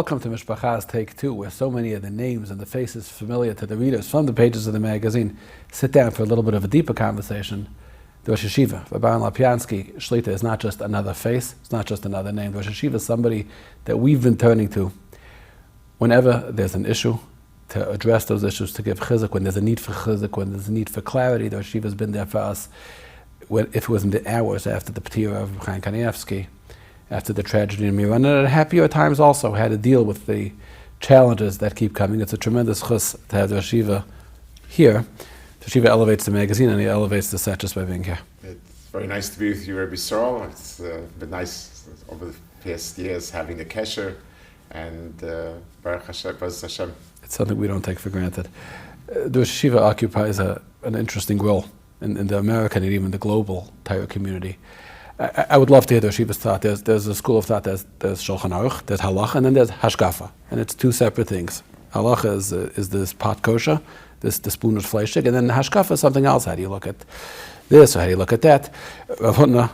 Welcome to Mishpacha's Take 2, where so many of the names and the faces familiar to the readers from the pages of the magazine sit down for a little bit of a deeper conversation. The Rosh Yeshiva, Rav Aaron Lopiansky, Shlita, is not just another face, it's not just another name. The Rosh Yeshiva is somebody that we've been turning to whenever there's an issue, to address those issues, to give chizuk, when there's a need for chizuk, when there's a need for clarity. The Rosh Yeshiva has been there for us. If it was in the hours after the P'tira of Chaim Kanievsky, after the tragedy in Miran, and at happier times also had to deal with the challenges that keep coming. It's a tremendous chus to have the Rosh Yeshiva here. The Rosh Yeshiva elevates the magazine and he elevates the set just by being here. It's very nice to be with you, Rabbi Yisroel. It's been nice over the past years having the kesher, and Baruch Hashem, Baruch Hashem. It's something we don't take for granted. The Rosh Yeshiva occupies an interesting role in the American and even the global Torah community. I would love to hear the Rosh Yeshiva's thought. There's a school of thought, there's Shulchan Aruch, there's Halacha, and then there's Hashkafa. And it's two separate things. Halacha is this pot kosher, the spoon with fleischig, and then the Hashkafa is something else. How do you look at this, or how do you look at that? Rav Hutner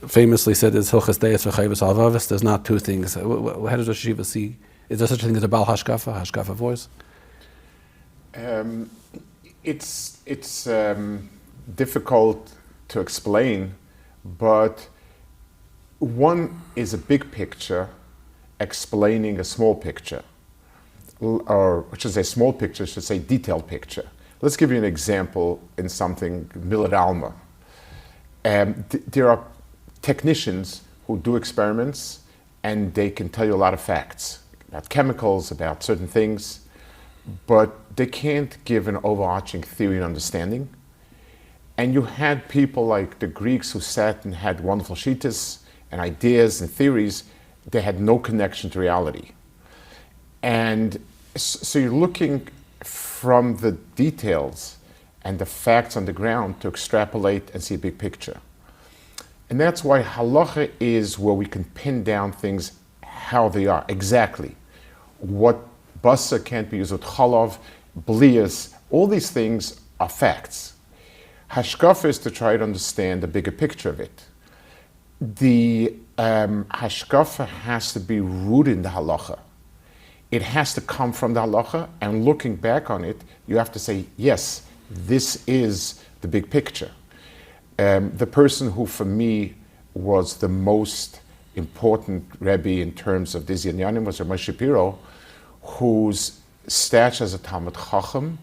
famously said, there's Hilchas Deis v'Chayvus Alvavis. There's not two things. How does Rosh Yeshiva see? Is there such a thing as a Baal Hashkafa voice? It's difficult to explain, but one is a big picture explaining a small picture, or I should say small picture, I should say detailed picture. Let's give you an example in something Milad Alma. There are technicians who do experiments and they can tell you a lot of facts about chemicals, about certain things, but they can't give an overarching theory and understanding. And you had people like the Greeks who sat and had wonderful shittas and ideas and theories. They had no connection to reality. And so you're looking from the details and the facts on the ground to extrapolate and see a big picture. And that's why halacha is where we can pin down things how they are, exactly. What basar can't be used with chalav, blias, all these things are facts. Hashkafa is to try to understand the bigger picture of it. The hashkafa has to be rooted in the halacha. It has to come from the halacha, and looking back on it, you have to say, yes, this is the big picture. The person who, for me, was the most important Rebbe in terms of this Yanyanim was Rabbi Moshe Shapiro, whose stature as a Talmud Chacham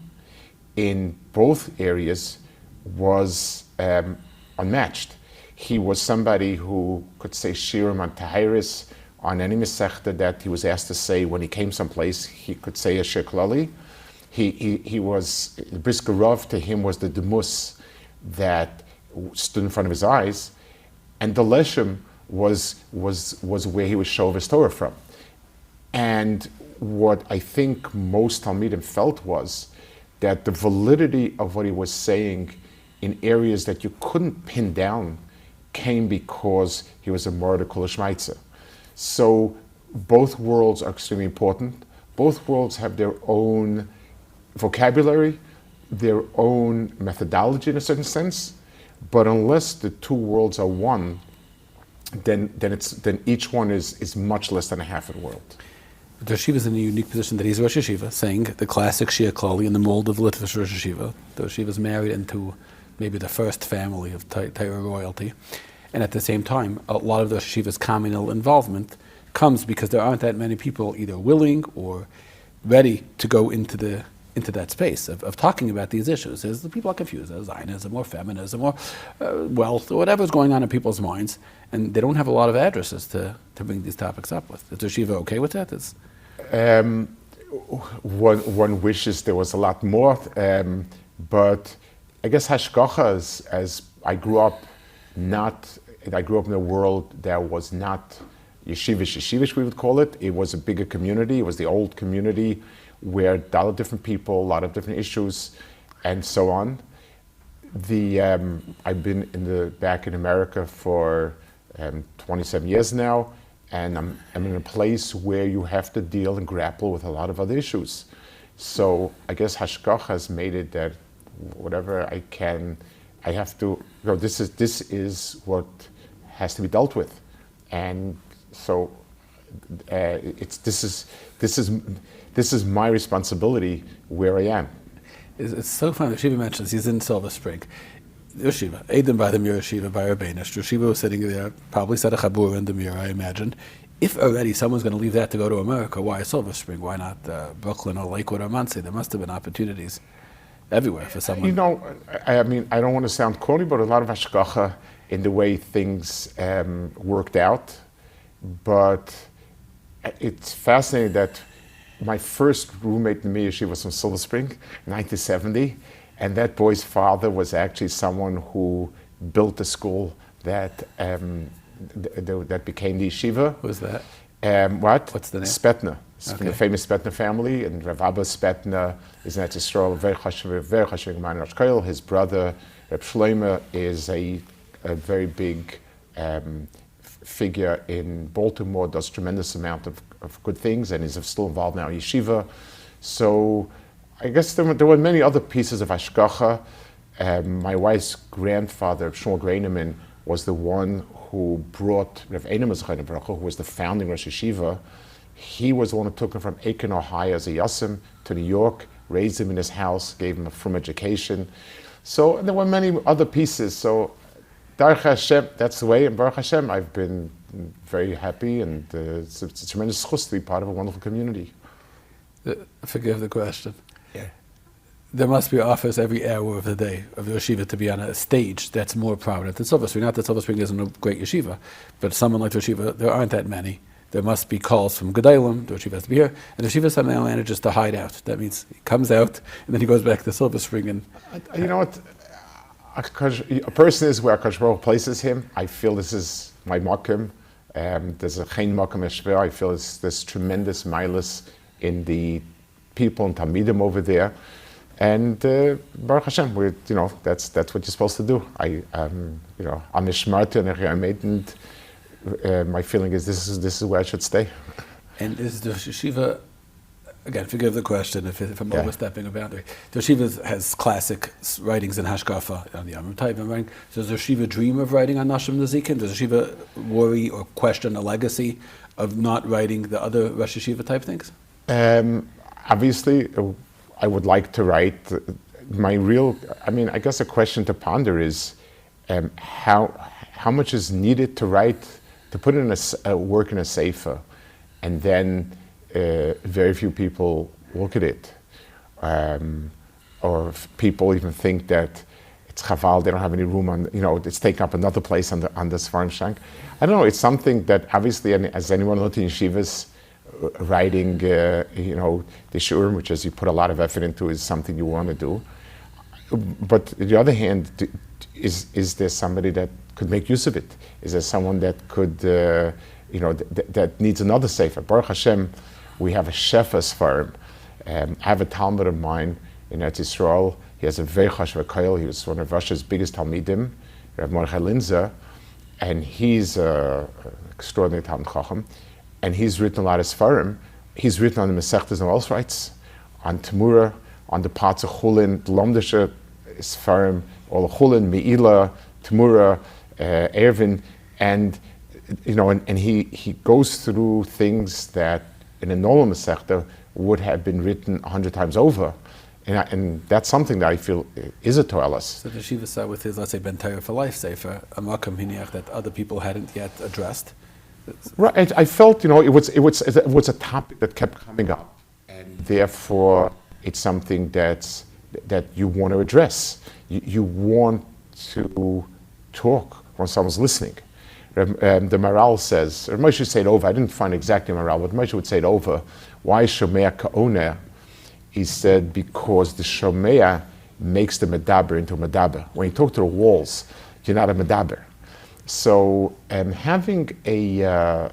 in both areas was unmatched. He was somebody who could say Shirim on Tahiris, on any Masechta that he was asked to say when he came someplace, he could say a Shir Klali. He was, Brisker Rav to him was the Demus that stood in front of his eyes, and the Leshem was where he was show of his Torah from. And what I think most Talmidim felt was that the validity of what he was saying in areas that you couldn't pin down came because he was a Morda Kulashmaitza. So both worlds are extremely important. Both worlds have their own vocabulary, their own methodology in a certain sense, but unless the two worlds are one, then each one is much less than a half a world. The Rosh Yeshiva is in a unique position that he's Rosh Yeshiva, saying the classic Shia Klali in the mold of Litvish Rosh Yeshiva. The Rosh Yeshiva is married into maybe the first family of Torah royalty. And at the same time, a lot of the Rosh Yeshiva's communal involvement comes because there aren't that many people either willing or ready to go into that space of talking about these issues. As the people are confused, as Zionism or feminism or wealth or whatever's going on in people's minds, and they don't have a lot of addresses to bring these topics up with. Is the Yeshiva okay with that? One wishes there was a lot more, but I guess hashkacha, as I grew up in a world that was not Yeshivish we would call it. It was a bigger community. It was the old community where a lot of different people, a lot of different issues, and so on. I've been back in America for 27 years now, and I'm in a place where you have to deal and grapple with a lot of other issues. So I guess hashkacha has made it that whatever I can, I have to. This is what has to be dealt with, and so this is my responsibility where I am. It's so funny. The Yeshiva mentions he's in Silver Spring. Yeshiva, Eden by the Mir Yeshiva by Urbanish. Yeshiva was sitting there, probably said a chabur in the Mir, I imagine. If already someone's going to leave that to go to America, why Silver Spring? Why not Brooklyn or Lakewood or Monsey? There must have been opportunities everywhere for someone. You know, I mean, I don't want to sound corny, but a lot of hashgacha in the way things worked out. But it's fascinating that my first roommate in the Mir Yeshiva was from Silver Spring, 1970, and that boy's father was actually someone who built the school that that became the yeshiva. Who's that? What? What's the name? Spetner. It's from the famous Spetner family, and Rav Abba Spetner is an Yisroel, very chashuv man Rosh Yeshiva. His brother, Reb Shlomo, is a very big figure in Baltimore, does tremendous amount of good things, and is still involved now in yeshiva. So I guess there were many other pieces of hashgacha. My wife's grandfather, Shmuel Greineman, was the one who brought Rav Aaron Lopiansky, who was the founding Rosh Yeshiva. He was the one who took him from Aiken, Ohio as a Yassim to New York, raised him in his house, gave him a frum education. So and there were many other pieces. So Baruch Hashem, that's the way, and Baruch Hashem, I've been very happy, and it's a tremendous chus to be part of a wonderful community. Forgive the question. Yeah. There must be offers every hour of the day of your yeshiva to be on a stage that's more prominent than Silver Spring. Not that Silver Spring isn't a great yeshiva, but someone like the yeshiva, there aren't that many. There must be calls from Gedalim, the yeshiva has to be here, and the yeshiva somehow manages to hide out. That means he comes out, and then he goes back to Silver Spring. And you know what? A person is where Akash Baruch places him. I feel this is my makom. There's a chen makom eshver. I feel there's tremendous milas in the people and Talmidim over there. And Baruch Hashem, that's what you're supposed to do. I'm a shmarta and my feeling is this is where I should stay. And is the yeshiva, again, forgive the question if I'm overstepping a boundary. The yeshiva has classic writings in Hashkafa on the Yom Tov writing. Does the yeshiva dream of writing on Nashim Nezikin? Does the yeshiva worry or question the legacy of not writing the other Rosh Yeshiva type things? Obviously, I would like to write. I guess a question to ponder is how much is needed to write, to put in a work in a sefer, and then very few people look at it. Or people even think that it's chaval, they don't have any room on, it's taking up another place on the Sfarim Shank. I don't know, it's something that obviously, as anyone who in yeshivas, writing, the shurim, which as you put a lot of effort into, is something you want to do. But on the other hand, is there somebody that could make use of it? Is there someone that could, that needs another sefer? Baruch Hashem, we have a shefas farm. I have a Talmud of mine in Eretz Yisrael. He has a very chashuv koil. He was one of Russia's biggest Talmidim, Rav Mordechai Linzer, and he's an extraordinary Talmud Chacham. And he's written a lot of Sfarim. He's written on the Masechtas and else writes, on Temura, on the parts of Chulin, the Lomdische Sfarim, all Chulin, Me'ila, Temura, Ervin, and he goes through things that in a normal Masechta would have been written 100 times over. And that's something that I feel is a toilas. So the Yeshiva said with his, let's say, Ben Torah for Life Sefer, a makam hiniach that other people hadn't yet addressed. Right, I felt it was a topic that kept coming up, and therefore it's something that you want to address. You want to talk when someone's listening. The Maral says, or Moshe said over. I didn't find exactly Maral, but Moshe would say it over. Why Shomea Ka'oner? He said because the Shomea makes the Medaber into a Medaber. When you talk to the walls, you're not a Medaber. So having a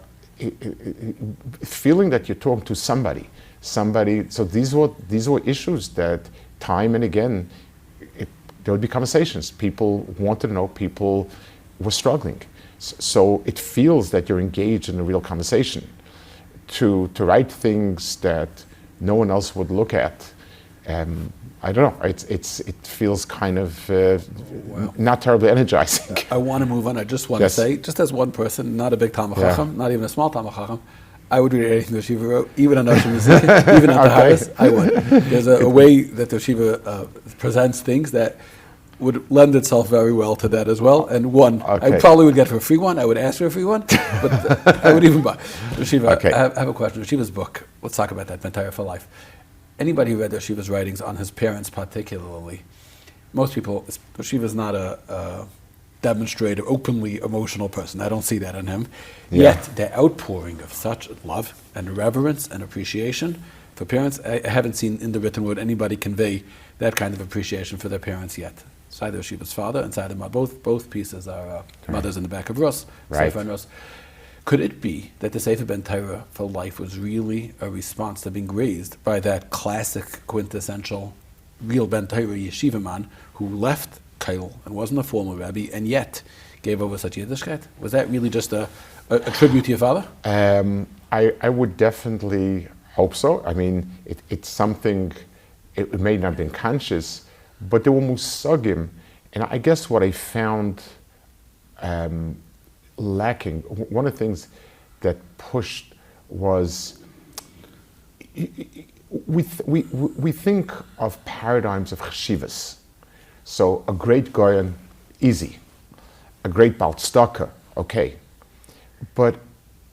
feeling that you're talking to somebody. So these were issues that time and again there would be conversations. People wanted to know. People were struggling. So it feels that you're engaged in a real conversation. To write things that no one else would look at. I don't know. It feels kind of not terribly energizing. I want to move on. I just want to say, just as one person, not a big Talmud Chacham, not even a small Talmud Chacham, I would read anything the Yeshiva wrote, even on Nashim Yisrael, even on the highest, I would. There's a way that the Yeshiva presents things that would lend itself very well to that as well. And I probably would get for a free one. I would ask for a free one, but I would even buy. Yeshiva, I have a question. Yeshiva's book, let's talk about that, Bentayra for Life. Anybody who read Yeshiva's writings on his parents particularly, most people, Yeshiva's not a demonstrative, openly emotional person. I don't see that in him. Yeah. Yet, the outpouring of such love and reverence and appreciation for parents, I haven't seen in the written word anybody convey that kind of appreciation for their parents yet. Either Yeshiva's father and Side both pieces are mothers in the back of Rus, Sefer and Rus. Could it be that the Sefer Bentayra for Life was really a response to being raised by that classic, quintessential, real Bentayra yeshiva man who left Kail and wasn't a formal rabbi and yet gave over such Yiddishkeit? Was that really just a tribute to your father? I would definitely hope so. I mean, it's something, it may not have been conscious, but there were musagim. And I guess what I found lacking, one of the things that pushed was, we think of paradigms of cheshivas. So a great goyen, easy. A great Baal Tzedakah, okay. But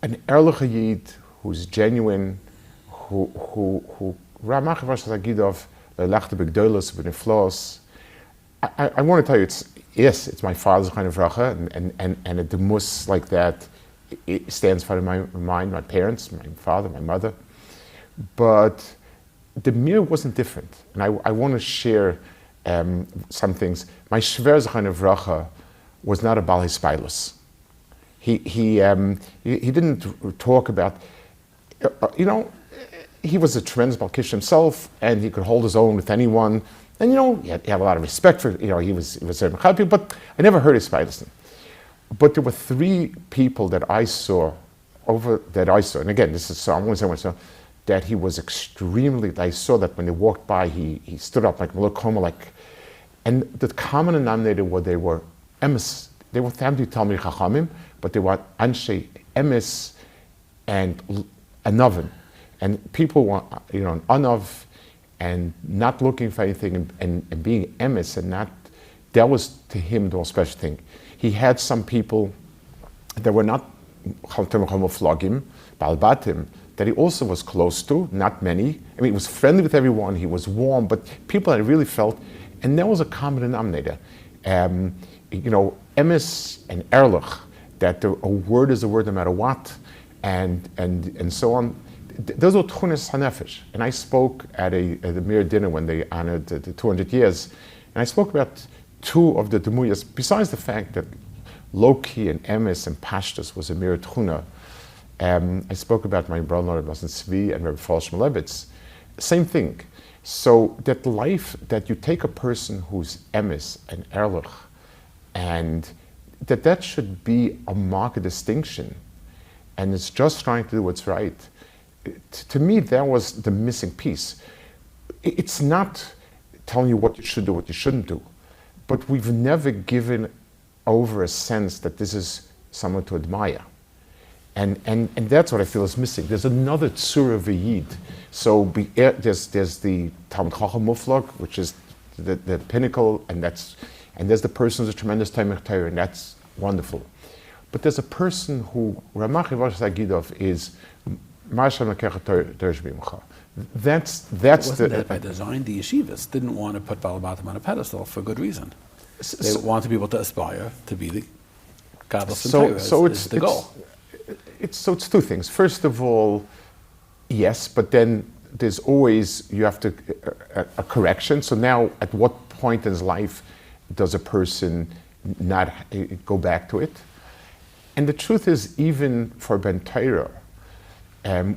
an Erlich Yid who's genuine, who Ramach Vashagidov, Lechte Begdolos, Beneflos. I want to tell you, it's my father's kind of racha, and a demus like that, it stands for my mind, my parents, my father, my mother. But the mir wasn't different, and I want to share some things. My shver's kind of racha was not a Bal Hispilus. He didn't talk about, he was a tremendous Balkish himself, and he could hold his own with anyone. And he had a lot of respect for, he was very happy, but I never heard his Spiders. But there were three people that I saw, and again, this is so, I won't say much, that he was extremely, I saw that when they walked by, he stood up like Malakoma, and the common denominator were they were emes. They were family Talmid Chachamim, but they were anshe emes and anavim. And people were, an anav and not looking for anything and being emes and not, that was to him the most special thing. He had some people that were not flogim, balbatim, that he also was close to, not many. I mean, he was friendly with everyone, he was warm, but people that really felt, and there was a common denominator. Emes and erlich, that a word is a word no matter what, and so on. Those were tchunas hanefesh. And I spoke at the Mir dinner when they honored the 200 years, and I spoke about two of the demuyas, besides the fact that Loki and emes and pashtus was a Mir tchuna. I spoke about my brother-in-law, Rabbi Tzvi, and Rabbi Falsh Malevitz. Same thing. So that life, that you take a person who's emes and erlich, and that should be a marked distinction, and it's just trying to do what's right. To me, that was the missing piece. It's not telling you what you should do, what you shouldn't do, but we've never given over a sense that this is someone to admire. And that's what I feel is missing. There's another tzura v'yid. So there's the Talmid Chacham Muflog, which is the pinnacle, and there's the person who's a tremendous Talmid Torah, and that's wonderful. But there's a person who Ramach Vashagidov is. That's Wasn't that by design? The yeshivas didn't want to put Balabatim on a pedestal for good reason. They want people to aspire to be the gadlus and Torah. So it's the goal. It's two things. First of all, yes, but then there's always, you have to, a correction. So now, at what point in his life does a person not go back to it? And the truth is, even for Bentayra,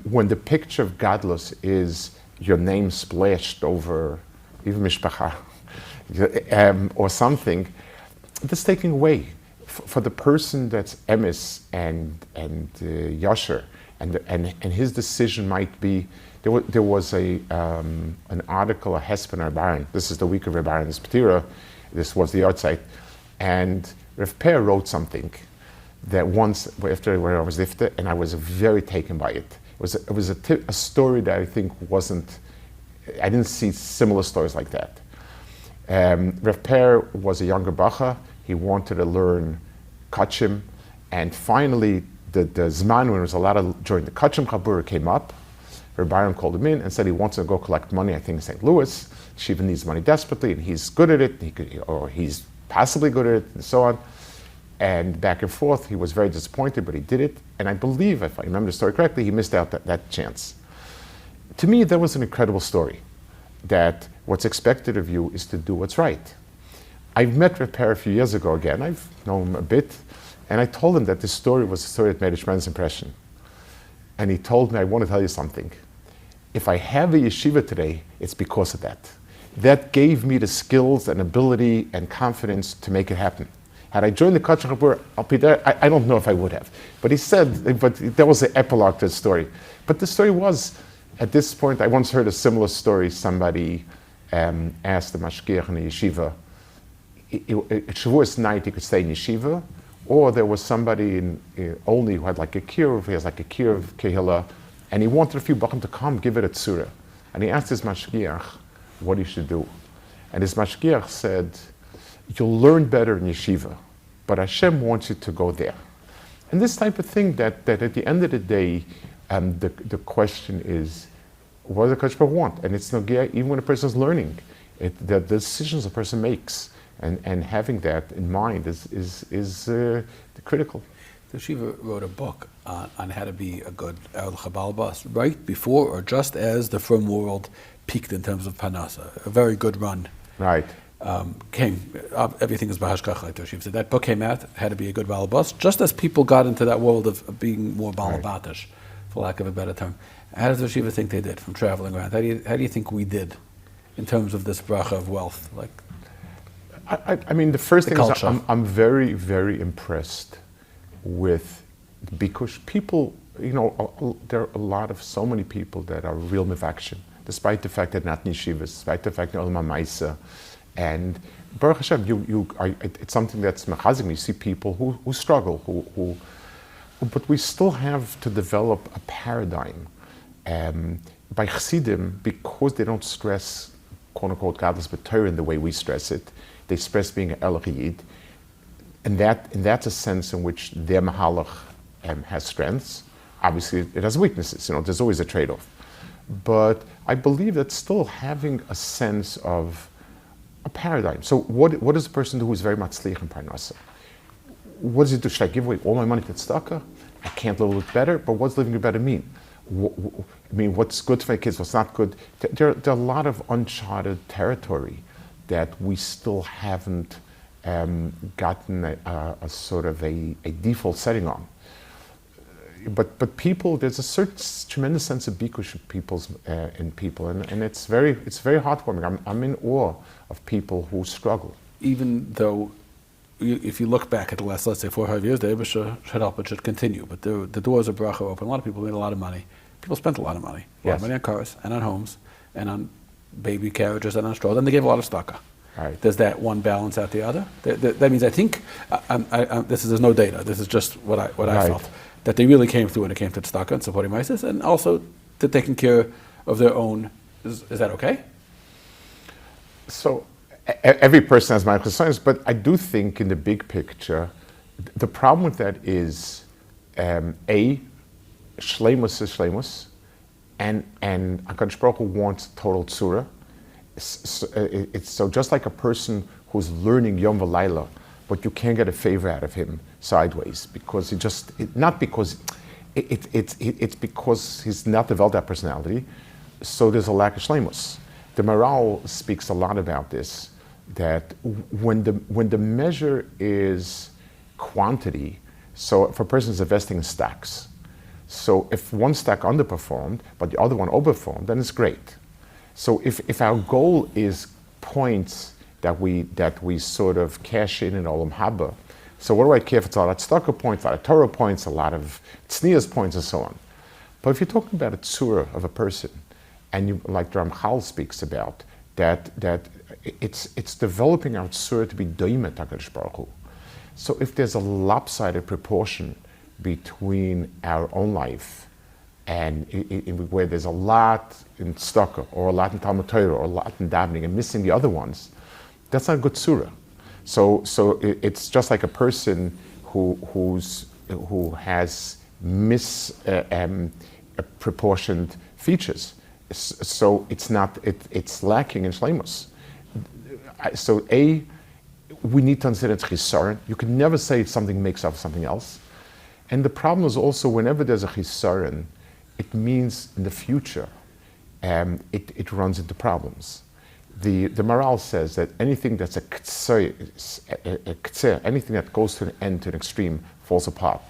when the picture of gadlus is your name splashed over even Mishpacha or something, that's taking away. For the person that's emes and yasher, and his decision might be, there was an article, a hespen Rav Aaron, this is the week of Rav Aaron's Petira, this was the art site, and Rav Peah wrote something that once, after where I was lifted, and I was very taken by it. It a story that I think I didn't see similar stories like that. Rav Per was a younger bacha. He wanted to learn kachim, and finally the zman when he was allowed to join the kachim chabura came up. Rabbi Aaron called him in and said he wants to go collect money, I think in St. Louis. Yeshiva needs money desperately, and he's good at it, or he's possibly good at it, and so on. And back and forth, he was very disappointed, but he did it. And I believe, if I remember the story correctly, he missed out that chance. To me, that was an incredible story, that what's expected of you is to do what's right. I've met Rav Per a few years ago again. I've known him a bit, and I told him that this story was a story that made a tremendous impression. And he told me, I want to tell you something. If I have a yeshiva today, it's because of that. That gave me the skills and ability and confidence to make it happen. Had I joined the Kachim Chabur, I'll be there. I don't know if I would have. But he said, but there was the epilogue to the story. But the story was, at this point, I once heard a similar story. Somebody asked the mashgiach in the yeshiva, Shavuos night he could stay in yeshiva, or there was somebody only who had like a kiruv, he has like a kiruv kehillah, and he wanted a few bachim to come give it a tzura. And he asked his mashgiach what he should do. And his mashgiach said, you'll learn better in yeshiva, but Hashem wants you to go there. And this type of thing that at the end of the day, the question is, what does the Kodesh Baruch Hu want? And it's nogea, even when a person is learning, the decisions a person makes, and having that in mind is critical. The Yeshiva wrote a book on how to be a good Chabal Bas, right before or just as the firm world peaked in terms of Parnasa. A very good run. Right. Everything is Bahashkacha, like the Yeshiva said. That book came out, how to be a good Balabas, just as people got into that world of being more Balabatish, for lack of a better term. How does the Yeshiva think they did from traveling around? How do you think we did in terms of this bracha of wealth? Like, I mean, the first thing culture. is I'm very, very impressed with, because people, there are a lot of so many people that are real mivakshin, despite the fact that not in yeshivas, despite the fact that Olam HaMaisa, and Baruch Hashem, it's something that's mechazing. You see people who struggle, who, but we still have to develop a paradigm by Chassidim, because they don't stress quote unquote gadlus but Torah in the way we stress it. They stress being an Elohid, and that's a sense in which their mahalach has strengths. Obviously, it has weaknesses. There's always a trade-off. But I believe that still having a sense of a paradigm. So what does a person do who is very much tzlich in Parnasa? What does he do? Should I give away all my money to Tzedakah? I can't live a little better, but what's living better mean? What's good for my kids, what's not good? There are a lot of uncharted territory that we still haven't gotten a sort of a default setting on. But people, there's a certain tremendous sense of bikush in people, and it's very heartwarming. I'm in awe of people who struggle. Even though, if you look back at the last, let's say, 4 or 5 years, the Emes should help, it should continue. But the doors of bracha are open. A lot of people made a lot of money. People spent a lot of money. A lot of money on cars, and on homes, and on baby carriages, and on straws, and they gave a lot of tzedakah. Right. Does that one balance out the other? That means I think, there's no data, this is just what I felt, that they really came through when it came to tzedakah and supporting ISIS, and also to taking care of their own. Is that okay? So every person has microsigns, but I do think in the big picture, the problem with that is, shleimus is shleimus, and HaKadosh Baruch Hu wants total tzura. So just like a person who's learning Yom V'Laila, but you can't get a favor out of him sideways, because it's because he's not developed that personality, so there's a lack of shleimus. The Maral speaks a lot about this, that when the measure is quantity, so if a person is investing in stacks, so if one stack underperformed, but the other one overperformed, then it's great. So if our goal is points that we sort of cash in Olam Haba, so what do I care if it's a lot of tzedakah points, a lot of Torah points, a lot of tznias points, and so on. But if you're talking about a tzura of a person, and you, like the Ramchal speaks about, that it's developing our tzura to be doimet HaKadosh Baruch Hu. So if there's a lopsided proportion between our own life and where there's a lot in Tzedakah, or a lot in Talmud Torah, or a lot in davening, and missing the other ones, that's not a good surah. So it's just like a person who has misproportioned features. So it's lacking in shleimus. So we need to consider it's chisaron. You can never say something makes up something else. And the problem is also whenever there's a chisaron, it means in the future it runs into problems. The Maral says that anything that's a k'tzeh, anything that goes to an end, to an extreme, falls apart.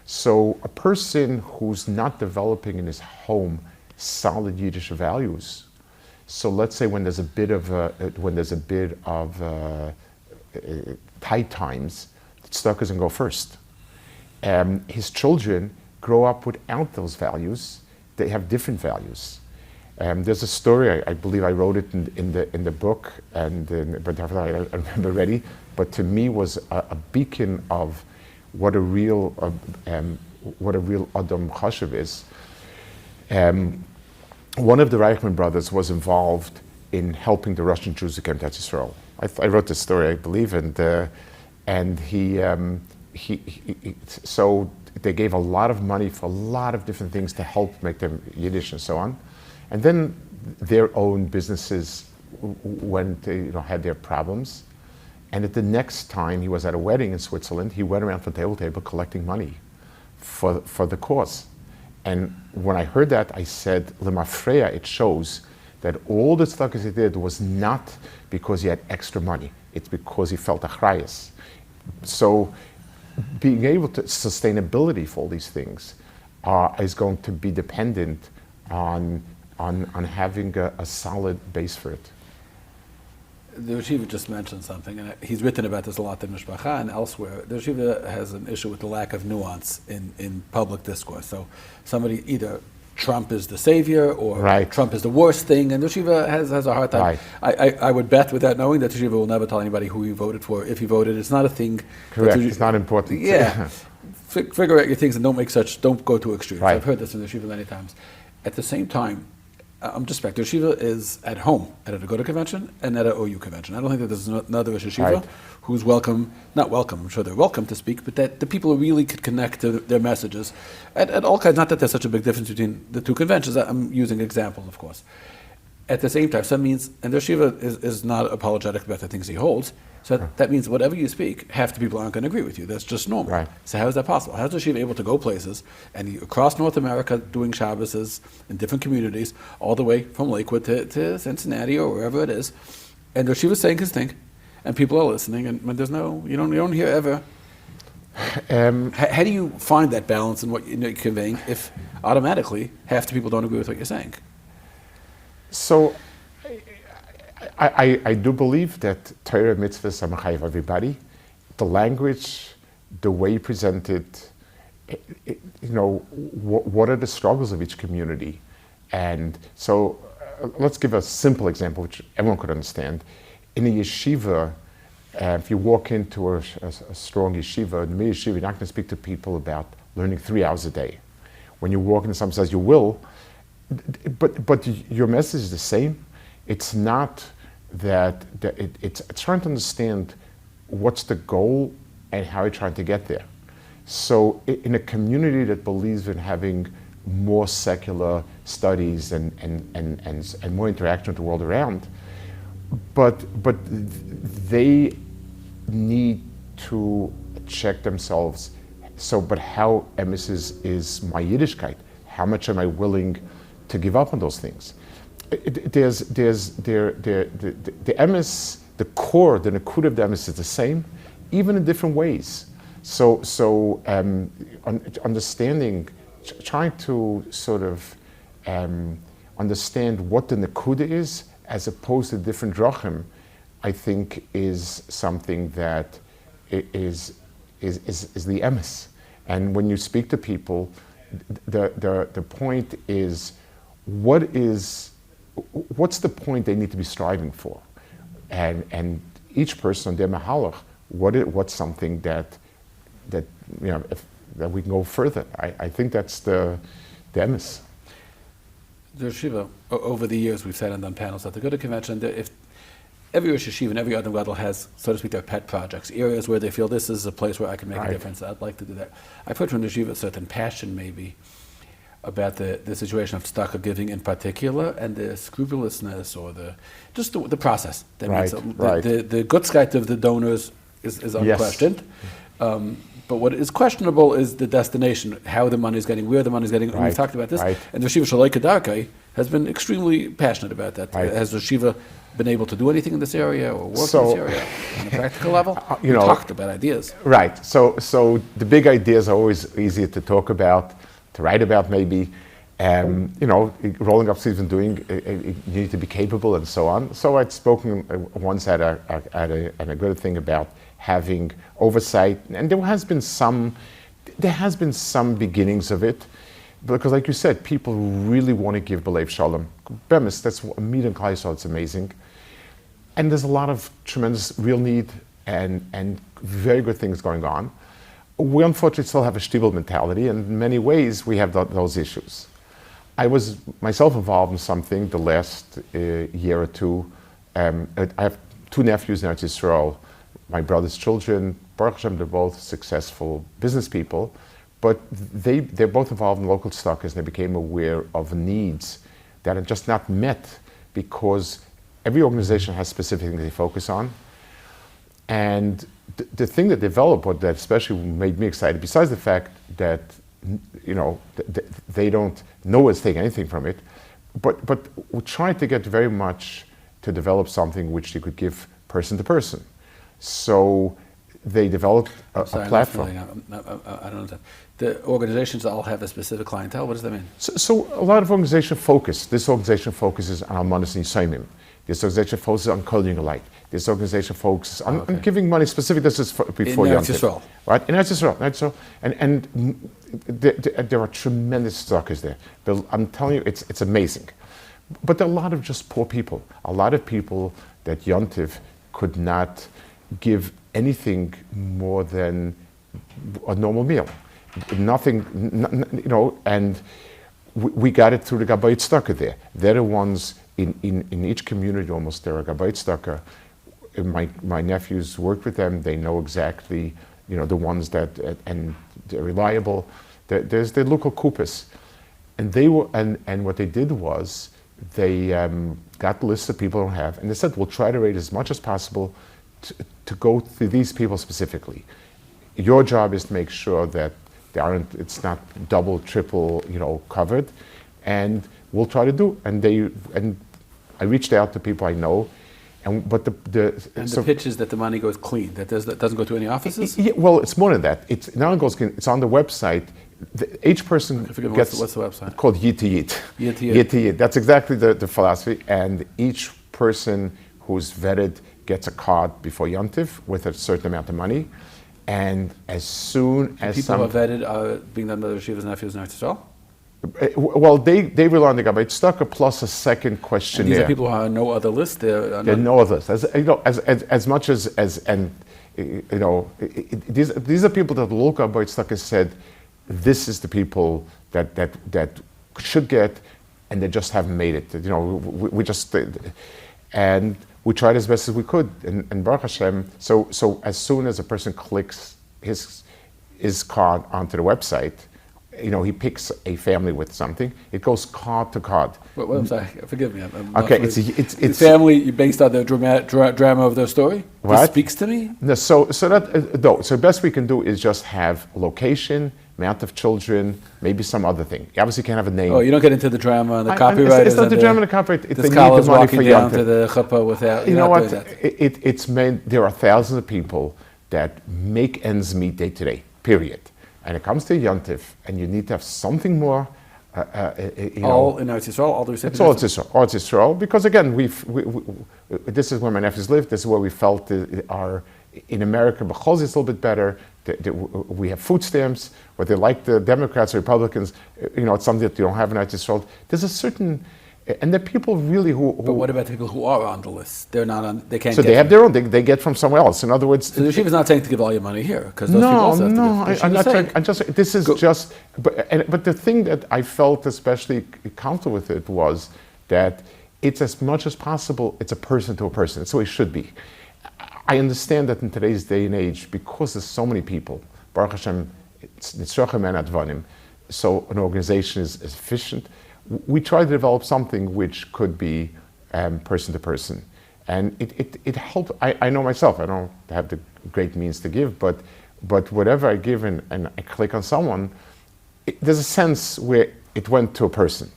So a person who's not developing in his home solid Yiddish values. So let's say when there's a bit of tight times, tzedakah doesn't go first. His children grow up without those values. They have different values. There's a story, I believe I wrote it in the book, but I remember already. But to me was a beacon of what a real Adam Chashuv is. One of the Reichman brothers was involved in helping the Russian Jews who came to Yisroel. I wrote this story, I believe, and so they gave a lot of money for a lot of different things to help make them Yiddish and so on. And then their own businesses had their problems. And at the next time he was at a wedding in Switzerland, he went around from table to table collecting money for the cause. And when I heard that, I said, Lemafreya, it shows that all the tzedakahs he did was not because he had extra money. It's because he felt achrayus. So being able to, sustainability for all these things is going to be dependent on having a solid base for it. The Yeshiva just mentioned something, and he's written about this a lot in Mishpacha and elsewhere. The Yeshiva has an issue with the lack of nuance in public discourse. So somebody, either Trump is the savior or right. Trump is the worst thing, and the Yeshiva has a hard time. Right. I would bet, without knowing, that the Yeshiva will never tell anybody who he voted for, if he voted. It's not a thing. Correct, it's not important. Yeah. Figure out your things and don't go to extremes. Right. I've heard this in the Yeshiva many times. At the same time, I'm just back. The Yeshiva is at home at a Aguda convention and at an OU convention. I don't think that there's another Rosh Yeshiva right. who's not welcome, I'm sure they're welcome to speak, but that the people really could connect to their messages at all kinds. Not that there's such a big difference between the two conventions. I'm using examples, of course. At the same time, so that means, and the Yeshiva is not apologetic about the things he holds, so that means whatever you speak, half the people aren't going to agree with you. That's just normal. Right. So how is that possible? How is the Yeshiva able to go places and across North America doing Shabbos in different communities, all the way from Lakewood to Cincinnati or wherever it is, and the Yeshiva is saying his thing, and people are listening, and there's you don't hear ever. How do you find that balance in what you're conveying if automatically half the people don't agree with what you're saying? So, I do believe that Torah mitzvahs are mechayev everybody. The language, the way you present it, what are the struggles of each community? And so, let's give a simple example which everyone could understand. In a yeshiva, if you walk into a strong yeshiva, in the yeshiva, you're not going to speak to people about learning 3 hours a day. When you walk into someone says you will, but your message is the same. It's not that it's trying to understand what's the goal and how you're trying to get there. So in a community that believes in having more secular studies and more interaction with the world around, but they need to check themselves. So, but how emes is my Yiddishkeit? How much am I willing to give up on those things? There's the emes, the core, the nakuda of the emes is the same, even in different ways. So understanding, trying to sort of understand what the nakuda is, as opposed to different drachim, I think is something that is the emes. And when you speak to people, the point is, what's the point they need to be striving for? And each person on their mahalach, what's something that we can go further. I think that's the the emes. The Yeshiva, over the years, we've sat and done panels at the Good Convention. If every Rosh Yeshiva and every other gadlus has, so to speak, their pet projects, areas where they feel this is a place where I can make a difference. I'd like to do that. I've heard from the Yeshiva a certain passion, maybe, about the situation of tzedakah giving in particular, and the scrupulousness or the process. That means the gutskeit of the donors is unquestioned. Yes. But what is questionable is the destination, how the money is getting, where the money is getting. And we've talked about this. And the Yeshivish has been extremely passionate about that. Has the Yeshiva been able to do anything in this area or work in this area on a practical level? We talked about ideas. Right. So the big ideas are always easier to talk about, to write about maybe. Rolling up sleeves and doing, you need to be capable and so on. So I'd spoken once at a good thing about having oversight, and there has been some beginnings of it, because like you said, people really want to give b'leiv shalom. Bemis, that's a meet in Klal Yisrael, it's amazing. And there's a lot of tremendous real need and very good things going on. We unfortunately still have a shtibel mentality, and in many ways we have those issues. I was myself involved in something the last year or two. I have two nephews in Eretz Yisrael. My brother's children, Baruch Hashem, they're both successful business people, but they're both involved in local tzedakahs, and they became aware of needs that are just not met because every organization has specific things they focus on. And the thing that developed, what that especially made me excited, besides the fact that they don't know what's taking anything from it, but we tried to get very much to develop something which they could give person to person. So they developed a platform. I don't understand. The organizations all have a specific clientele. What does that mean? So a lot of organization focus. This organization focuses on Almanis and Yisayimim. This organization focuses on coding alike. This organization focuses on giving money specific. This is before in Eretz Yisrael. Right? In Eretz Yisrael. And there are tremendous tzedakahs there. I'm telling you, it's amazing. But there are a lot of just poor people. A lot of people that Yontiv could not give anything more than a normal meal. Nothing, and we got it through the Gabbai Tzedakah there. They're the ones in each community almost, there are Gabbai Tzedakah. My nephews worked with them. They know exactly, the ones that, and they're reliable. There's the local kupas. And they were, and what they did was, they got lists of people who don't have, and they said, we'll try to rate as much as possible to go to these people specifically. Your job is to make sure that it's not double, triple, covered, and we'll try to do. And I reached out to people I know, but the pitch is that the money goes clean. That doesn't go to any offices. Yeah, well, it's more than that. It now goes clean. It's on the website. Each person gets what's the website called Yid to Yid. Yid to Yid. Yid. That's exactly the philosophy. And each person who's vetted gets a card before Yontif with a certain amount of money, and as soon as people who are vetted are being done by the Yeshiva's nephews in Eretz Yisrael? Well, they rely on the Gabbai Tzedakah plus a second questionnaire. And these are people who are on no other list. There are no other list. As much as these are people that the local Gabbai Tzedakah said, this is the people that should get, and they just haven't made it. We just and we tried as best as we could, and Baruch Hashem. So as soon as a person clicks his card onto the website, he picks a family with something. It goes card to card. Well, I'm sorry. Forgive me. Okay, it's family based on the drama of their story. What? This speaks to me. No, so the best we can do is just have location, amount of children, maybe some other thing. You obviously can't have a name. Oh, you don't get into the drama and the copyright. It's not the drama and the copyright. It's the they need the money walking for down Yontif. to the chuppah without. You know what? It's meant there are thousands of people that make ends meet day to day. Period. And it comes to Yontif, and you need to have something more. All in Eretz Yisrael, all the recipients. It's all Eretz Yisrael. All Eretz Yisrael, because again, this is where my nephews live. This is where we felt our in America. B'chol is a little bit better. We have food stamps. Whether they like the Democrats or Republicans, it's something that you don't have in Eretz Yisrael. There's a certain And the people really who But what about the people who are on the list? They're not on. They can't. so get they have them. their own. They get from somewhere else. In other words, So the yeshiva is not saying to give all your money here because those people also have to give. I'm not saying, saying. This is just. But the thing that I felt especially comfortable with it was that it's as much as possible. It's a person to a person. That's the way it should be. I understand that in today's day and age, because there's so many people, Baruch Hashem, it's Nitzrachim and Advanim, so an organization is efficient. We try to develop something which could be person to person. And it helped. I know myself, I don't have the great means to give, but whatever I give and I click on someone, there's a sense where it went to a person.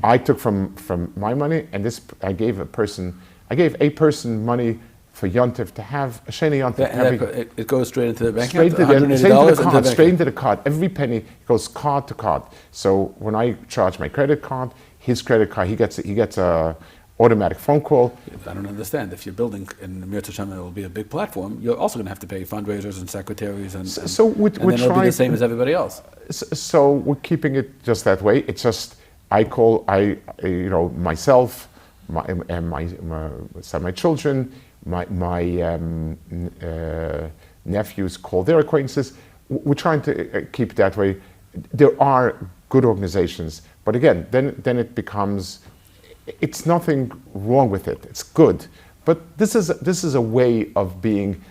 I took from my money, and I gave a person money for Yontif to have a Sheni Yontif. It goes straight into the bank account? Straight into the card. Every penny goes card to card. So when I charge my credit card, his credit card, he gets a automatic phone call. I don't understand. If you're building in Mir Tashem, it will be a big platform. You're also going to have to pay fundraisers and secretaries, and then it'll be the same as everybody else. So we're keeping it just that way. It's just myself, my children. My nephews call their acquaintances. We're trying to keep it that way. There are good organizations, but again, then it becomes. It's nothing wrong with it. It's good, but this is a way of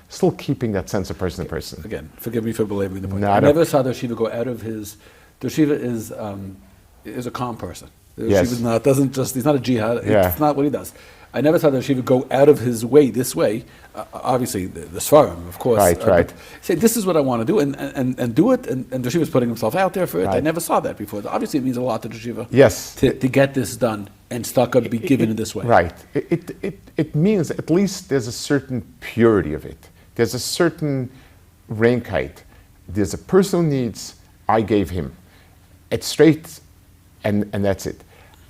still keeping that sense of person to person. Again, forgive me for belaboring the point. I never saw the yeshiva go out of his. The yeshiva is a calm person. The Yes. yeshiva he's not a jihad. Yeah. It's not what he does. I never saw the yeshiva go out of his way this way. Obviously, the Sfarim, of course. Right. Say, this is what I want to do, and do it, and the yeshiva is putting himself out there for it. Right. I never saw that before. Obviously, it means a lot to the yeshiva. Yes. To get this done, and tzedakah be given in this way. Right. It means at least there's a certain purity of it. There's a certain reinkheit. There's a person who needs, I gave him. It's straight, and that's it.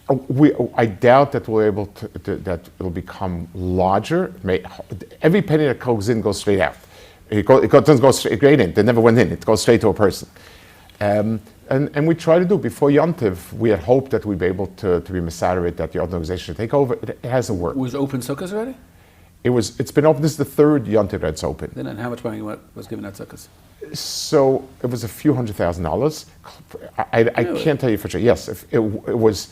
I doubt that we're able that it'll become larger. Every penny that goes in goes straight out. It doesn't go straight in. They never went in. It goes straight to a person. And we try to do. Before Yontiv, we had hoped that we'd be able to be Mesader, that the organization should take over. It hasn't worked. Was open sukkahs already? It's been open. This is the third Yontiv that's open. Then and how much money was given at sukkahs? So it was a few $100,000. I can't tell you for sure. Yes, if it was.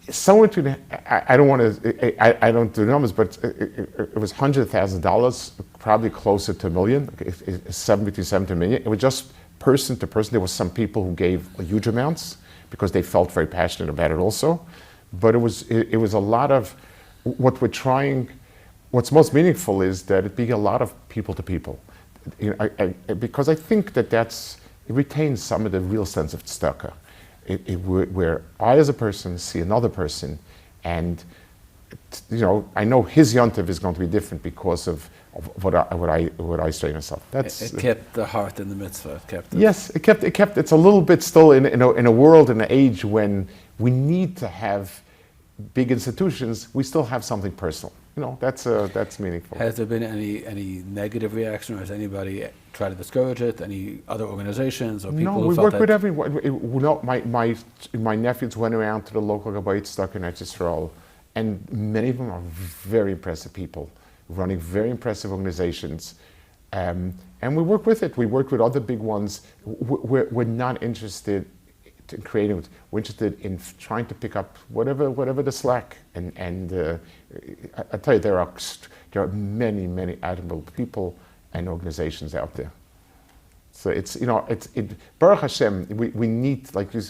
Somewhere between, I don't do the numbers, but it was $100,000, probably closer to $1 million, between $7 to $1 million. It was just person to person. There were some people who gave huge amounts because they felt very passionate about it also. But it was a lot of what we're trying. What's most meaningful is that it be a lot of people to people, because I think that it retains some of the real sense of tzedakah. Where I as a person see another person, and I know his yontiv is going to be different because of what I say myself. It kept the heart in the mitzvah. It kept. It's a little bit still in a world, in an age when we need to have big institutions. We still have something personal. That's meaningful. Has there been any negative reaction, or has anybody tried to discourage it? Any other organizations or people who felt that? No, we work with everyone. My nephews went around to the local Gabbai Tzedakah in Yisroel, and many of them are very impressive people, running very impressive organizations. And we work with it. We work with other big ones. We're not interested in creating. We're interested in trying to pick up whatever the slack. And I tell you, there are many admirable people and organizations out there. So it's Baruch Hashem. We need, like you.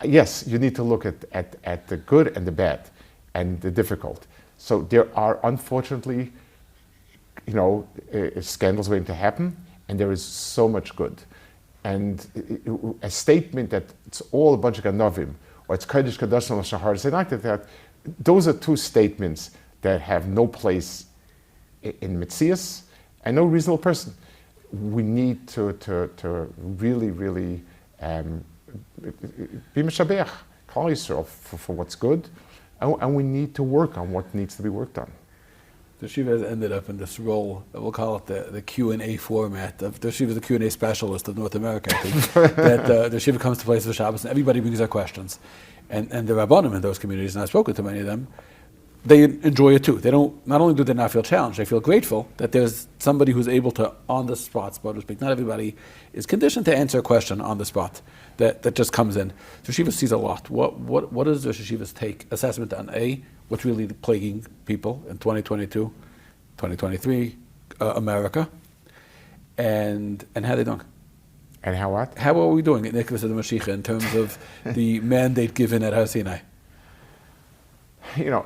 Yes, you need to look at the good and the bad and the difficult. So there are, unfortunately, scandals waiting to happen, and there is so much good. And a statement that it's all a bunch of ganavim, or it's kodesh kadosh l'shahar, say like that. Those are two statements that have no place in Metzias and no reasonable person. We need to really be Meshabeach, call Yisrael for what's good, and we need to work on what needs to be worked on. The Yeshiva has ended up in this role, we'll call it the Q&A format. The Yeshiva is the Q&A specialist of North America, I think. That the Yeshiva comes to places for Shabbos and everybody brings their questions. And the Rabbanim in those communities, and I've spoken to many of them, they enjoy it too. They don't. Not only do they not feel challenged, they feel grateful that there's somebody who's able to, on the spot, so to speak. Not everybody is conditioned to answer a question on the spot that just comes in. So Yeshiva sees a lot. What is the Yeshiva's take assessment on what's really plaguing people in 2022, 2023, America, and how they doing? And how what? How are we doing at Nicholas of the Mashiach in terms of the mandate given at Har Sinai? You know,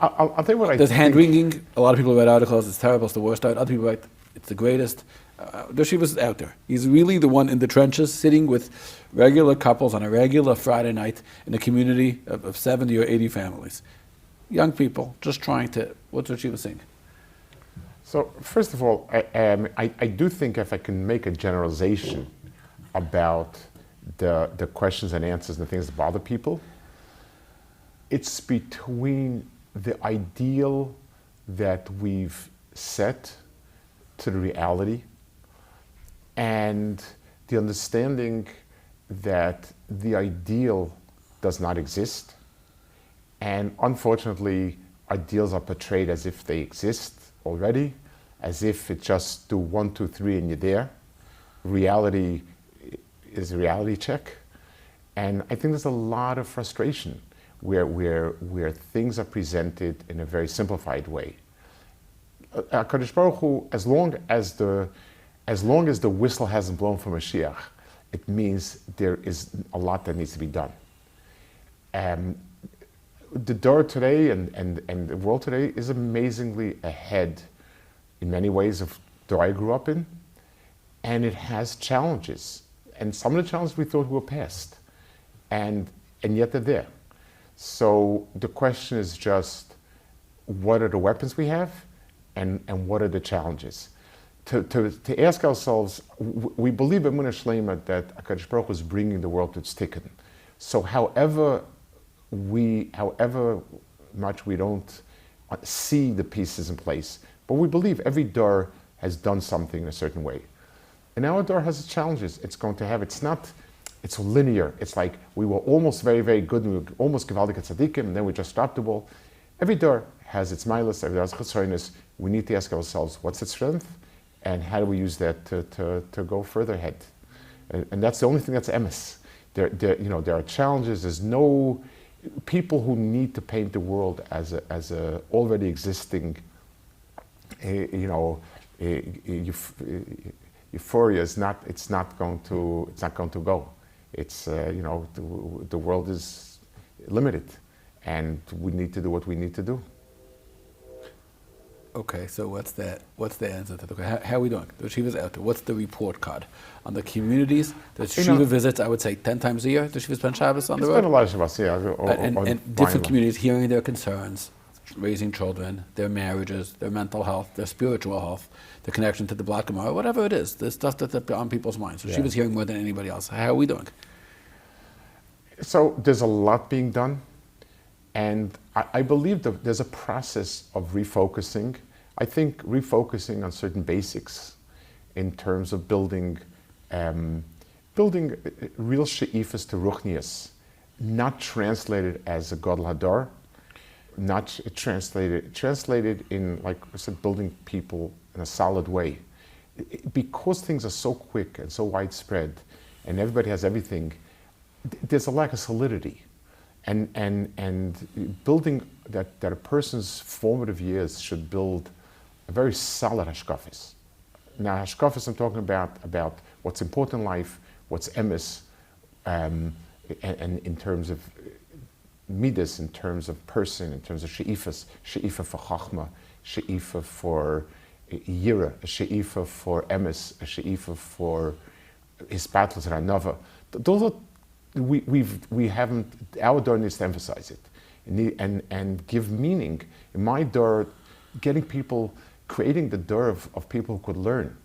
I'll tell you what I think. There's hand-wringing. A lot of people write articles, it's terrible, it's the worst out. Other people write, it's the greatest. The Yeshiva's out there. He's really the one in the trenches, sitting with regular couples on a regular Friday night in a community of 70 or 80 families. Young people, just trying to, what's the Yeshiva saying? So, first of all, I do think if I can make a generalization about the questions and answers and the things that bother people, it's between the ideal that we've set to the reality and the understanding that the ideal does not exist. And unfortunately, ideals are portrayed as if they exist already, as if it just do 1, 2, 3 and you're there. Reality is a reality check. And I think there's a lot of frustration where things are presented in a very simplified way. HaKadosh Baruch Hu, as long as the whistle hasn't blown for Mashiach, it means there is a lot that needs to be done. The Torah today and the world today is amazingly ahead in many ways of the Torah I grew up in, and it has challenges. And some of the challenges we thought were past, and yet they're there. So the question is just, what are the weapons we have, and what are the challenges? To ask ourselves, we believe in Emunah Shlema that HaKadosh Baruch Hu is bringing the world to its tikkun. So however much we don't see the pieces in place, but we believe every door has done something in a certain way. And our door has its challenges. It's going to have, it's linear. It's like we were almost very, very good, and we were almost Gevaldik Tzadikim, and then we just dropped the ball. Every door has its milas, every door has chesronos. We need to ask ourselves, what's its strength? And how do we use that to go further ahead? And that's the only thing that's emes. There are challenges. There's no people who need to paint the world as a already existing, euphoria is not. It's not going to go. It's the world is limited, and we need to do what we need to do. Okay, so what's the answer to the question? How are we doing? The Yeshiva's out there. What's the report card on the communities? The Yeshiva visits, I would say, 10 times a year. The Yeshiva spends Shabbos on the road. It's been a lot of Shabbos, yeah. And different communities hearing their concerns, raising children, their marriages, their mental health, their spiritual health, the connection to the Black Gemara, whatever it is. There's stuff that's on people's minds. So Yeshiva's hearing more than anybody else. How are we doing? So there's a lot being done. And I believe that there's a process of refocusing. I think refocusing on certain basics in terms of building real she'ifas to ruchnias, not translated as a gadol hadar, not translated in, like I said, building people in a solid way. Because things are so quick and so widespread, and everybody has everything, there's a lack of solidity. And building that a person's formative years should build a very solid hashkafis. Now, hashkafis, I'm talking about what's important in life, what's emes, and in terms of midas, in terms of person, in terms of she'ifas, she'ifa for chachma, she'ifa for yira, a she'ifa for emes, a she'ifa for hispatlas and anava. Those are we haven't, our door needs to emphasize it and give meaning. In my door, getting people, creating the door of people who could learn,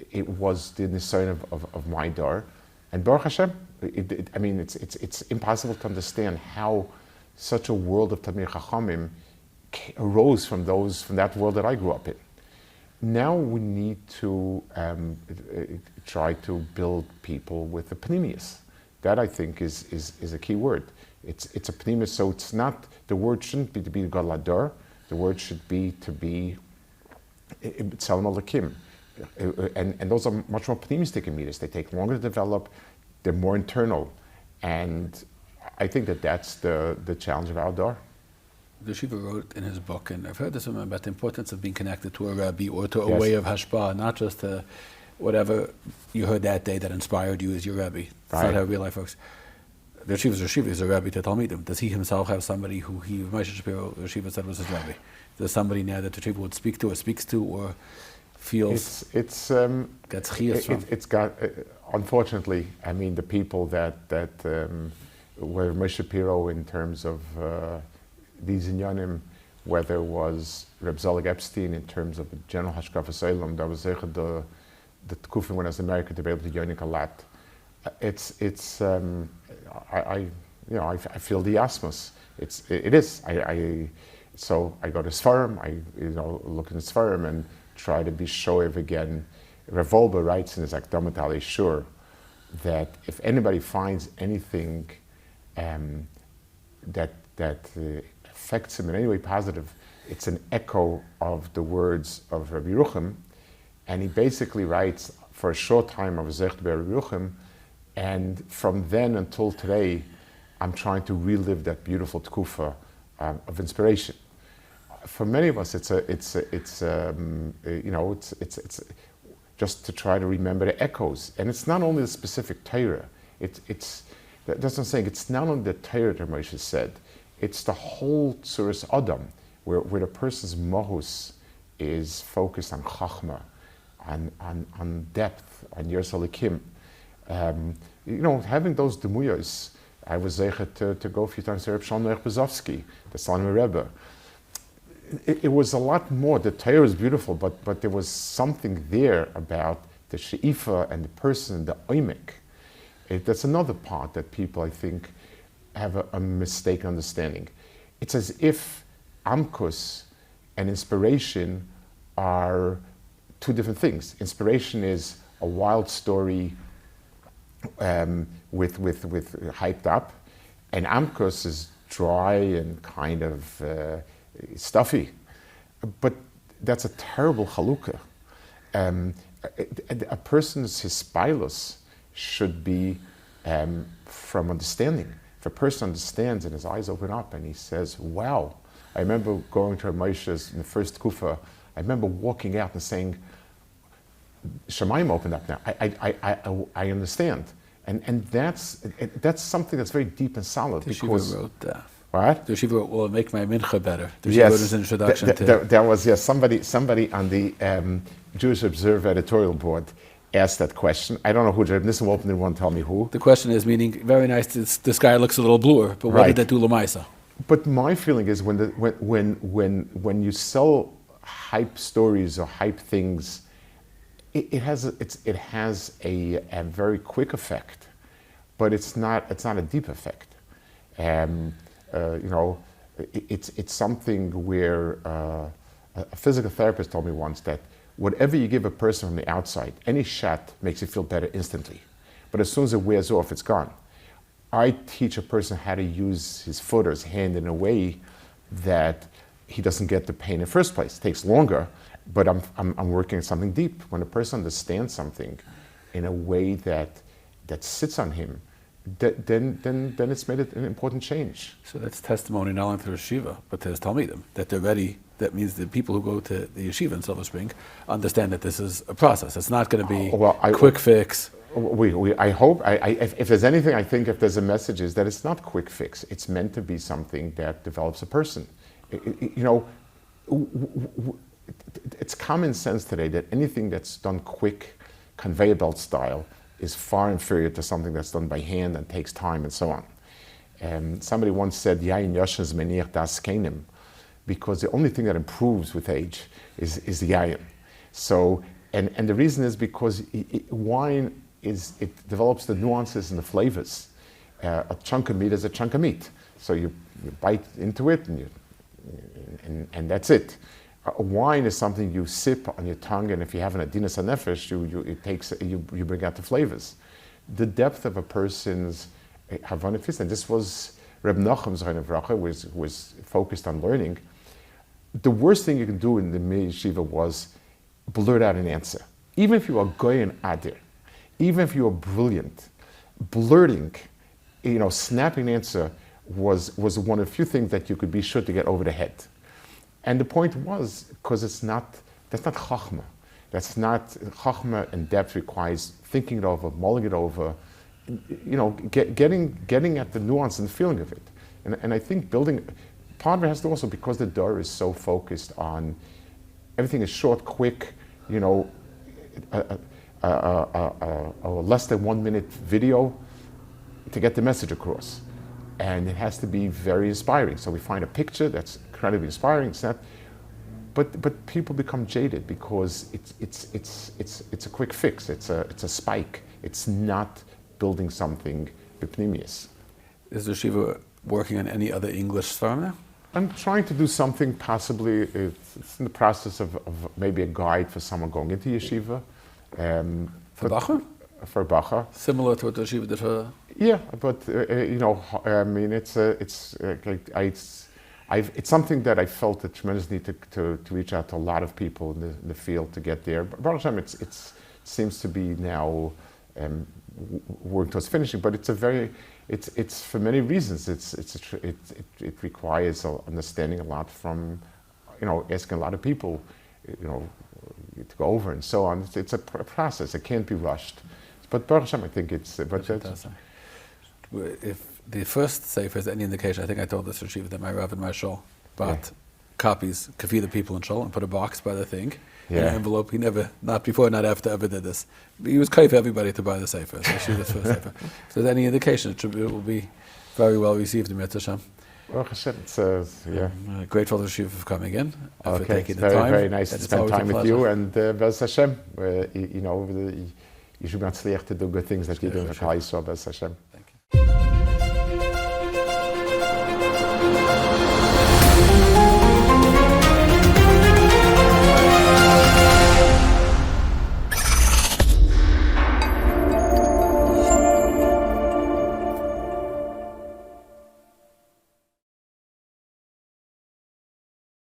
it was the nisayon of my door. And Baruch Hashem, it's impossible to understand how such a world of Talmidei Chachamim arose from that world that I grew up in. Now we need to try to build people with the pnimius. That, I think, is a key word. It's a pnimis, so it's not, the word shouldn't be to be galador, the word should be to be tzelem alakim. And those are much more pnimistic emes. They take longer to develop, they're more internal. And I think that's the challenge of our door. The Yeshiva wrote in his book, and I've heard this from him, about the importance of being connected to a Rabbi or to a Yes. way of hashpah, not just whatever you heard that day that inspired you as your Rabbi. It's not how real life works. The Yeshiva's Yeshiva is a Rabbi to Talmidim. Does he himself have somebody who Moshe Shapiro, Yeshiva said was his Rabbi? There's somebody now that the Yeshiva would speak to or speaks to or feels gets chiyas from? It's got, unfortunately, I mean, the people that were Moshe Shapiro in terms of these inyanim, whether it was Reb Zelig Epstein in terms of the general hashkafas olam, that was the tkufim when I was in America to be able to yonik a lot. I feel the asmus. It is. So I go to Sfarim. I look in Sfarim and try to be shoev again. Rav Wolbe writes in his Akdamat al Yeshur that if anybody finds anything that affects him in any way positive, it's an echo of the words of Rabbi Yerucham, and he basically writes, for a short time I was Zech Rabbi Yerucham, and from then until today, I'm trying to relive that beautiful tkufa of inspiration. For many of us, it's just to try to remember the echoes, and it's not only the specific Torah. That's what I'm saying. It's not only the Torah that Moshe said. It's the whole Tzuras Adam, where the person's mohus is focused on chachma, on depth, on Yisroel Besser. Having those demuyos, I was zeichet to go a few times to Reb Shalom Bezovsky, the Salome Rebbe. It was a lot more. The Torah was beautiful, but there was something there about the she'ifa and the person, the oimek. That's another part that people, I think, have a mistaken understanding. It's as if amkus and inspiration are two different things. Inspiration is a wild story with hyped up, and amkus is dry and kind of stuffy. But that's a terrible chalukah. A person's hispilus should be from understanding. If a person understands and his eyes open up and he says, wow. I remember going to Moshe's in the first kufa. I remember walking out and saying, Shemayim opened up now. I understand. And that's something that's very deep and solid. The Yeshiva wrote that. What? The Yeshiva will make my mincha better. The Yeshiva wrote his introduction to... There was, somebody on the Jewish Observer editorial board asked that question. I don't know who, Reb Nissen Wolpin didn't want to tell me who. The question is, meaning, very nice, the sky looks a little bluer, but what did that do lamaisa? But my feeling is when you sell hype stories or hype things, it has a very quick effect, but it's not a deep effect. It's something where a physical therapist told me once that whatever you give a person from the outside, any shot makes you feel better instantly, but as soon as it wears off, it's gone. I teach a person how to use his foot or his hand in a way that he doesn't get the pain in the first place. It takes longer, but I'm working on something deep. When a person understands something in a way that sits on him, then it's made it an important change. So that's testimony not only to the Yeshiva, but to his Talmidim, that they're ready. That means the people who go to the Yeshiva in Silver Spring understand that this is a process. It's not going to be quick fix. I hope, if there's anything, I think if there's a message is that it's not quick fix. It's meant to be something that develops a person. It's common sense today that anything that's done quick, conveyor belt style, is far inferior to something that's done by hand and takes time and so on. Somebody once said, "Yain yoshes meniach das kenim," because the only thing that improves with age is the yain. So, and the reason is because wine it develops the nuances and the flavors. A chunk of meat is a chunk of meat, so you bite into it and that's it. A wine is something you sip on your tongue, and if you have an adinas hanefesh, you bring out the flavors. The depth of a person's havanah, and this was Reb Nachum Zechron Livracha was focused on learning. The worst thing you can do in the yeshiva was blurt out an answer. Even if you are goyen adir, even if you are brilliant, blurting, snapping an answer was one of the few things that you could be sure to get over the head. And the point was, because that's not chachma. That's not chachma, and depth requires thinking it over, mulling it over, getting at the nuance and the feeling of it. And I think part of it has to also, because the Torah is so focused on, everything is short, quick, a less than 1 minute video to get the message across. And it has to be very inspiring. So we find a picture that's incredibly inspiring. It's not, but people become jaded because it's a quick fix. It's a spike. It's not building something bipnimius. Is the yeshiva working on any other English sfarim now? I'm trying to do something, possibly. It's in the process of maybe a guide for someone going into yeshiva. For Bacher? For Bacher. Similar to what the yeshiva did for... Yeah, but it's something that I felt a tremendous need to reach out to a lot of people in the field to get there. But Baruch Hashem, it seems to be now working towards finishing. But it's for many reasons. It requires understanding a lot from, asking a lot of people, to go over and so on. It's a process. It can't be rushed. But Baruch Hashem, I think it's. If the first sefer is any indication, I think I told this yeshiva that my Rav and my shul bought copies, kafir the people in shul, and put a box by the thing in an envelope. He never, not before, not after, ever did this. He was kaif everybody to buy the sefer. So yeshiva's first sefer. If there's any indication, it will be very well received in Mitzvah Hashem. Baruch Hashem, grateful to yeshiva for coming in, for taking the very, time. Very nice to spend time with you, and Bez Hashem, you should be able to do good things that you do in Klal Yisrael, Bez Hashem.